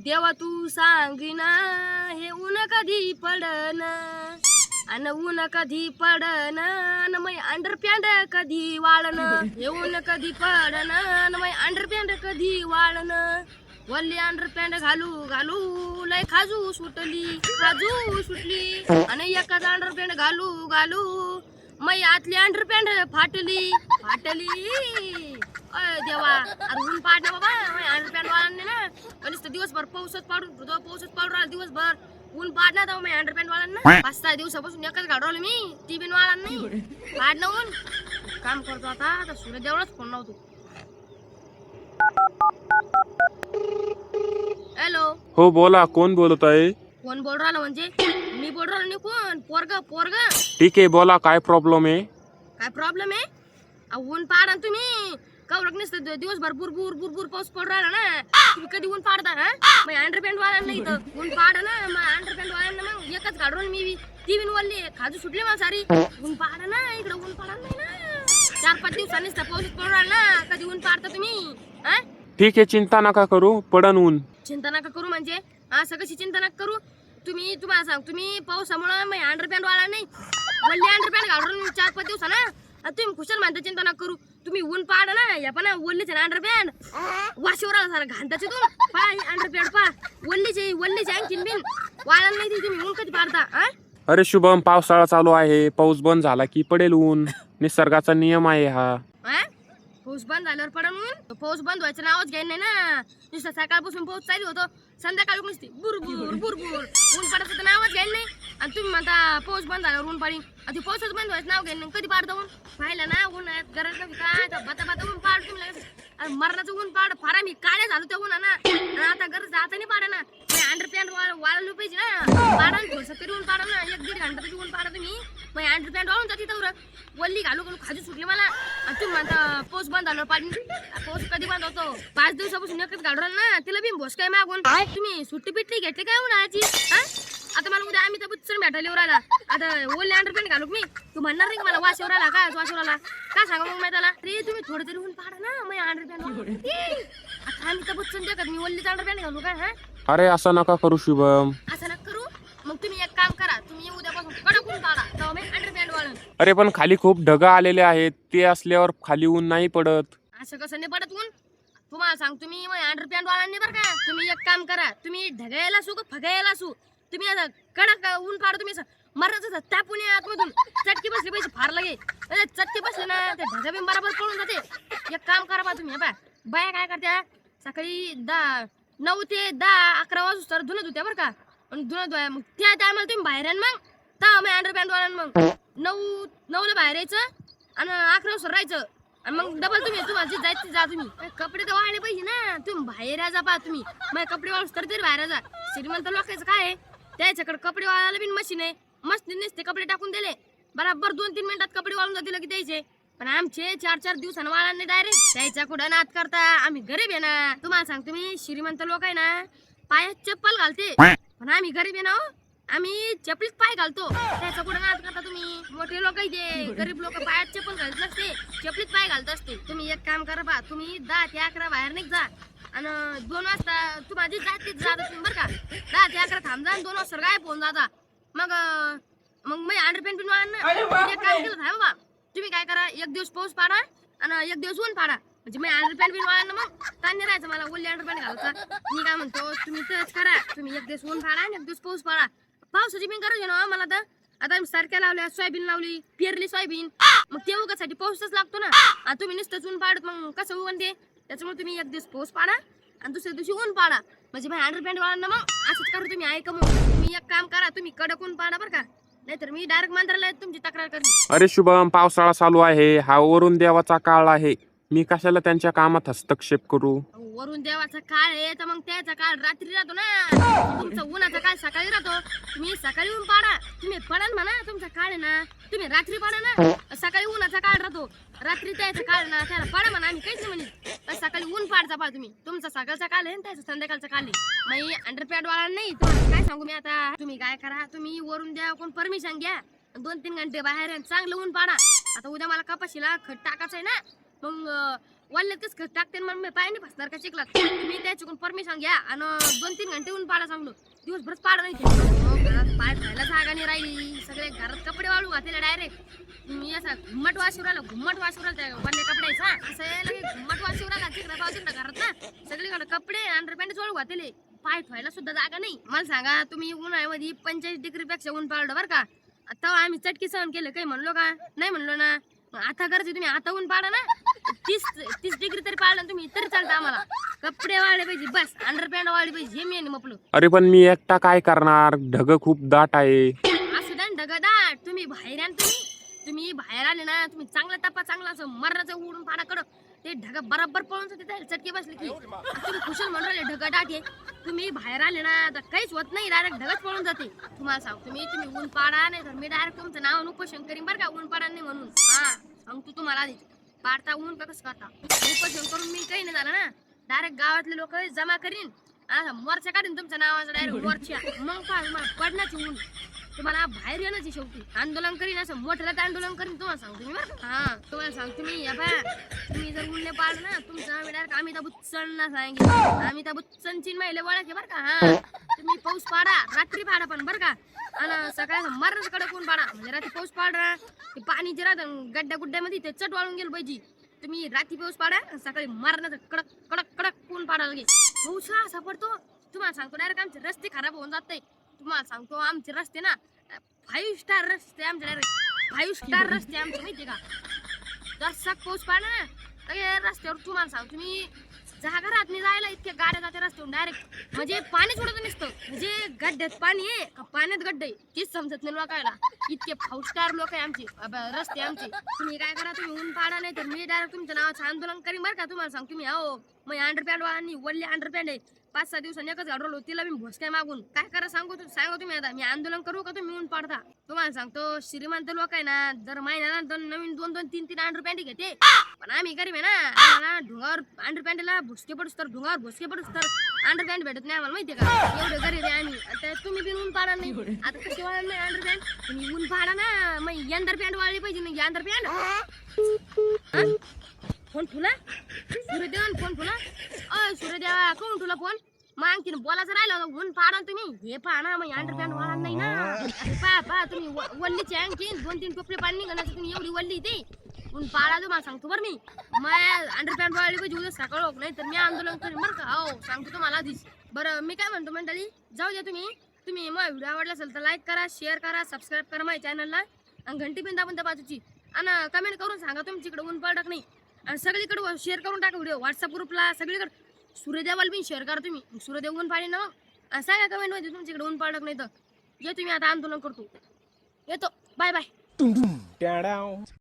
देवा तू सांगिना हे ऊन कधी पडन अन ऊन कधी पडन अन मै अंडरपॅन्ट कधी वाळन हे ऊन कधी पडन अन मै अंडरपॅन्ट कधी वाळन वल्ली अंडरपॅन्ट घालू घालू लय खाजू सुटली आणि एकच अंडरपॅन्ट घालू घालू मै आतली अंडरपॅन्ट फाटली अय देवा अरे ऊन पाडलं बाबा अंडरपॅन्ट वाळांनी ना पण दिवसभर पाऊसच पाडून राहिला दिवसभर ऊन पाडणार तर मी अंडरपॅन्ट वाळांना 5-6 दिवसापासून एकच गाडवलं मी ती बिन वाळान नाही पाडणं ऊन काम करतो आता सूर्य देवळच फोन लावतो. हॅलो हो बोला, कोण बोलत आहे? कोण बोल राहिला म्हणजे मी बोल राहिलो नाही कोण पोरग ठीक आहे बोला, काय प्रॉब्लेम आहे? काय प्रॉब्लेम आहे? ऊन पाडा तुम्ही कवडक नसतं दिवसभर बुरबुर पाऊस पडू राहिला ना तुम्ही कधी ऊन पाडता हा मग अंडरपॅन्ट वाला नाही तर ऊन पाडा ना मग अंडरपॅन्ट वाला मग एकच काढून मी ती बिन वल्ली खाजू सुटली मला सारी ऊन पाडा ना इकडे ऊन पाडा नाही ना 4-5 दिवसांनीच पाऊस पडू राहिला ना कधी ऊन पाडता तुम्ही हा ठीक आहे, चिंता नका करू, पडन ऊन. चिंता नका करू म्हणजे असं कशी चिंता नका करू तुम्हाला सांग तुम्ही पावसामुळे मग अंडरपॅन्ट वाला नाही वल्ली अंडरपॅन्ट घालून 4-5 दिवसांना तुम्ही खुशाल म्हणता चिंता नका करू तुम्ही ऊन पाडा ना या पण वल्लीच ना अंडरपॅन्ट वाशीवर आला सारा घालताचे तू पाय अंडरपॅन्ट पा वल्लीचे आणखीन बिन वाळायला नाही ती तुम्ही ऊन कधी पाडता हा? अरे शुभम, पावसाळा चालू आहे, पाऊस बंद झाला की पडेल ऊन, निसर्गाचा नियम आहे हा. पाऊस बंद झाल्यावर पडून ऊन पाऊस बंद व्हायचं नावच घ्याय नाही ना नुसतं सकाळपासून पाऊस चालू होतो संध्याकाळी नुसती बुरबुर ऊन पडायचं तर नावच घ्यायला नाही आणि तुम्ही म्हणता पाऊस बंद झाल्यावर ऊन पाडी आधी पाऊसच बंद व्हायचं नाव घ्यायला कधी पाडता ऊन पाहिलं ना ऊन गरज नव्हती काय बता ऊन पाड तुम्ही मरणाचं ऊन पाड फार आम्ही काळ्या झालो त्या उन्हा ना आता गरज आता नाही पाडा ना अंडरपॅन्ट वाळवली पाहिजे ना पाडा थोडस तरी ऊन पाडा ना 1-1.5 घंटा तरी ऊन पाडा तुम्ही मग अंडरपॅन्ट वाळून जाते तर वल्ली घालू खाजू सुटली मला आणि तुम्ही म्हणता पाऊस बंद झाल्यावर पाणी पाऊस कधी बंद होतो 5 दिवसापासून एकच गाडवलं ना तिला बी भोस काय मागून तुम्ही सुट्टी पिटली घेतली काय उन्हाळ्याची हा आता मला उद्या आम्ही तर बुच्चन भेटायला येऊ राहिला आता ओले अंडरपॅन्ट घालू मी तू म्हणणार नाही मला वाशेवर आला काय वाशेवर आला काय सांगा मग मी त्याला रे तुम्ही थोडं तरी ऊन पाडा ना मग अंडरपॅन्ट आता आम्ही तर बुच्चन देखत मी ओल्लीच अंडरपॅन्ट घालू काय हा अरे असं नका करू शुभम. असं नका करू मग तुम्ही एक काम करा तुम्ही उद्यापासून कडक ऊन पाडा तेव्हा मी अंडरपॅन्ट वाळून अरे पण खाली खूप ढगा आलेले आहेत, ते असल्यावर खाली ऊन नाही पडत. असं कसं नाही पडत ऊन तुम्हाला सांग तुम्ही अंडरपॅन्ट वाला नाही बरं का तुम्ही एक काम करा तुम्ही ढगायला असू का फगायला असू तुम्ही आता कडक ऊन पाडा तुम्ही मरणाचं तापून या आतमधून चटकी बसली पैसे फार लगे चटकी बसली ना ते ढगा बी बरोबर पळून जाते एक काम करा बा तुम्ही बाया काय करत्या सकाळी 9 ते 10-11 वाजता तर धुणं धुत्या बरं का आणि धुणं धुवाय मग त्या टायमाला तुम्ही बाहेर आहे मग तेव्हा मग अंडरपॅन्ट वाला मग 9ला बाहेर यायचं आणि 11 वाजता राहायचं आणि मग डबल तुम्ही तुम्हाला जायचं जा तुम्ही कपडे तर वाळले पाहिजे ना तुम्ही बाहेर जा पा तुम्ही मग कपडे वाळूस तर तरी बाहेर जा श्रीमंत लोकांचं काय आहे त्याच्याकडे कपडे वाळायला बिन मशीन आहे मस्त नसते कपडे टाकून दिले बराबर 2-3 मिनिटात कपडे वाळून जातील की द्यायचे पण आमचे 4-4 दिवसानं वाळाने डायरेक्ट त्याच्या कुठं नाद करता आम्ही गरीब आहे ना तुम्हाला सांगतो मी श्रीमंत लोक आहे ना पायात चप्पल घालते पण आम्ही गरीब आहे ना आम्ही चपलीत पाय घालतो त्याचा कुठं नाद करता तुम्ही मोठे लोक इथे गरीब लोक पायात चप्पल घालत नसते चपलीत पाय घालत असते तुम्ही एक काम करा बा तुम्ही 10 ते 11 बाहेर निघ जा आणि 2 वाजता तुम्हाला जाते तुम्ही बरं का 10 ते 11 थांब जा आणि 2 वाजता गायब होऊन जाता मग मी अंडरपॅन्ट पिन वाळा एक काम केलं थांब बा तुम्ही काय करा एक दिवस पाऊस पाडा आणि एक दिवस ऊन पाडा म्हणजे मी अंडरपॅन्ट बिन वाळा मग ताण राहायचं मला ओल्ली अंडरपॅन्ट घालायचा मी काय म्हणतो तुम्ही तेच करा तुम्ही एक दिवस ऊन पाडा आणि एक दिवस पाऊस पाडा पावसाची बिन गरज आहे ना मला तर आता आम्ही सारख्या लावल्या सोयाबीन लावली पेरली सोयाबीन मग ते उगासाठी पाऊसच लागतो ना तुम्ही नुसतंच ऊन पाडत मग कसं उगन ते त्याच्यामुळे तुम्ही एक दिवस पाऊस पाडा आणि दुसऱ्या दिवशी ऊन पाडा म्हणजे माझ्या अंडरपॅन्ट वाळा मग असंच करू तुम्ही ऐका मग तुम्ही एक काम करा तुम्ही कडक ऊन पाडा बरं का नाहीतर मी डायरेक्ट मंत्रालयात तुमची तक्रार करेन. अरे शुभम, पावसाळा चालू आहे, हा वरून देवाचा काळ आहे, मी कशाला त्यांच्या कामात हस्तक्षेप करू? वरून देवाचा काळ आहे तर मग त्याचा काळ रात्री राहतो ना तुमचा उन्हाचा काळ सकाळी राहतो तुम्ही सकाळी ऊन पाडा तुम्ही पडाल म्हणा तुमचा काळ आहे ना तुम्ही रात्री पाडा ना सकाळी उन्हाचा काळ राहतो रात्री त्याचा काळ ना त्याला पाडा म्हणा आम्ही काहीच नाही म्हणत सकाळी ऊन पाडचा पा तुम्ही तुमचा सकाळचा काळ आहे त्याचा संध्याकाळचा काळ आहे मग अंडरपॅन्ट वाला नाही तुम्हाला काय सांगू मी आता तुम्ही काय करा तुम्ही वरून द्या कोण परमिशन घ्या 2-3 घंटे बाहेर चांगलं ऊन पाडा आता उद्या मला कपाशीला खत टाकायचं आहे ना मग वल्ल्यात कस टाकते मग मी पाय नाही फसणार का चिखलात. तुम्ही त्याच्याकडून परमिशन घ्या आणि 2-3 घंटे ऊन पाडा सांगलो. दिवसभरच पाडा नाही घरात पाय ठेवायला जागा नाही राहिली. सगळे घरात कपडे वाळू घातले डायरेक्ट. तुम्ही असा घुम्मट वाशिवर आला त्या वल्ले कपड्याचा असं लगे घुम्मट वाशिवर आला तिकडे घरात ना सगळीकडे कपडे अंडरपॅन्ट वाळू घातले. पाय ठेवायला सुद्धा जागा नाही. मला सांगा तुम्ही उन्हाळ्यामध्ये 45 डिग्री पेक्षा ऊन पाडलं बरं का. आता आम्ही चटकी सहन केलं काही म्हणलो का नाही म्हणलो ना. आता गरजे तुम्ही आता ऊन पाडा ना 30 डिग्री तरी पाडलं तुम्ही तरी चालतं आम्हाला. कपडे वाळले पाहिजे बस अंडरपॅन्ट वाळली पाहिजे हे मी म्हटलं. अरे पण मी एकटा काय करणार, ढग खूप दाट आहे. असू द्या ढगदाट तुम्ही बाहेर आण. तुम्ही बाहेर आले ना तुम्ही चांगला टप्पा चांगला असं मर्राचं उडून पाडा कडक ते ढग बरोबर पळून तिथे चटके बसले की तुम्ही खुशाल म्हणून राहिले ढगदाट आहे. तुम्ही बाहेर आले ना तर काहीच होत नाही डायरेक्ट ढगच पळून जाते. तुम्हाला सांगतो तुम्ही ऊन पाडा नाही तर मी डायरेक्ट तुमचं नाव उपोषण करीन बरं का ऊन पाडा नाही म्हणून. हा सांगतो तुम्हाला आधी पाडता ऊन का कसं करता उपोषण करून मी काही नाही झालं ना डायरेक्ट गावातले लोक जमा करीन मोर्चा काढीन तुमच्या नावाचा डायरेक्ट मोर्चा. मग काय तुम्हाला पडण्याची ऊन तुम्हाला बाहेर येण्याची शेवटी आंदोलन करीन असं मोठ्याला आंदोलन करीन तुम्हाला सांगतो मी बरं. हा तुम्हाला सांगतो मी या बा तुम्ही जर उरले पाडलं ना तुमचं आम्ही डायरेक्ट अमिताभ बच्चनला सांगितलं. अमिताभ बच्चनची महिला ओळख आहे बरं का. हा तुम्ही पाऊस पाडा रात्री पाडा पण बरं का आणि सकाळी मरणाच कडक ऊन पाडा म्हणजे रात्री पाऊस पाडा ते पाणी जे राहतं गड्ड्या गुड्ड्यामध्ये ते चट वाळून गेलं पाहिजे. तुम्ही रात्री पाऊस पाडा सकाळी मरणाचं कडक कडक कडक ऊन पाडा लगे पाऊस असा पडतो. तुम्हाला सांगतो डायरेक्ट आमचे रस्ते खराब होऊन जाते. तुम्हाला सांगतो आमचे रस्ते ना 5 स्टार रस्ते आमचे डायरेक्ट 5 स्टार रस्ते आमचे माहिती का. जसा पाऊस पाडा ना तर रस्त्यावर तुम्हाला सांगतो मी जागा राहत नाही जायला इतके गाड्या जाते रस्त्यावर डायरेक्ट म्हणजे पाणी सोडत नसतं म्हणजे गड्ड्यात पाणी आहे का पाण्यात गड्डे तेच समजत नाही लोकायला. इतके 5 स्टार लोक आहे आमचे रस्ते आमचे. तुम्ही काय करा तुम्ही ऊन पाडा नाही तर मी डायरेक्ट तुमच्या नावाचं आंदोलन करीन बरं का. तुम्हाला सांगतो मी हो मग अंडरपॅन्ट वाळांनी वल्ले अंडरपॅन्ट आहे 5-6 दिवसांनी एकच घालवलो तिला मी भोसक्या मागून काय करा सांगू तुम्ही आता मी आंदोलन करू का तुम्ही ऊन पाडता. तुम्हाला सांगतो श्रीमंत लोक आहे ना दर महिन्याला नवीन 2-3 अंडरपॅन्ट घेते पण आम्ही गरीब आहे ना आम्हाला ढुंगावर अंडरपॅन्टला भोसके पडूस तर ढुंगावर भोसके पडूस तर अंडरपॅन्ट भेटत नाही आम्हाला माहितीये का. एवढे गरीब आहे आम्ही. आता तुम्ही बिन ऊन पाडा नाही आता कशी वाळणार नाही अंडरपॅन्ट तुम्ही ऊन पाडा ना मग अंडरपॅन्ट वाळली पाहिजे नाही अंडरपॅन्ट. फोन ठुला सूर्यदेवन फोन ठुला सूर्यदेवा कोण ठुला फोन मग आणखीन बोलायचं राहिलं ऊन पाडा तुम्ही हे पहा ना मग अंडरपॅन्ट वाळा नाही ना. पहा तुम्ही वल्लीचे आणखीन 2-3 टोपले पाणी निघालं तुम्ही एवढी वल्ली ती ऊन पाडा तुम्हाला सांगतो बरं मी मग अंडरपॅन्ट वाळली पाहिजे उद्या सकाळ होत नाही तर मी आंदोलन करीन बरं का. हो सांगतो तुम्हाला आधीच. बरं मी काय म्हणतो मंडळी जाऊ द्या तुम्ही मग व्हिडिओ आवडला असेल तर लाईक करा शेअर करा सबस्क्राईब करा माझ्या चॅनलला आणि घंटी पण दाबून त्या बाजूची आणि कमेंट करून सांगा तुमच्याकडे ऊन पडक नाही आणि सगळीकडे शेअर करून टाका व्हिडिओ व्हॉट्सअप ग्रुपला सगळीकडे. सूर्यदेवाला पण शेअर करा तुम्ही सूर्यदेव ऊन पाडे ना मग सांगा कमेंट मध्ये तुमच्याकडे ऊन पडक नाही तर जे तुम्ही आता आंदोलन करतो येतो. Bye bye.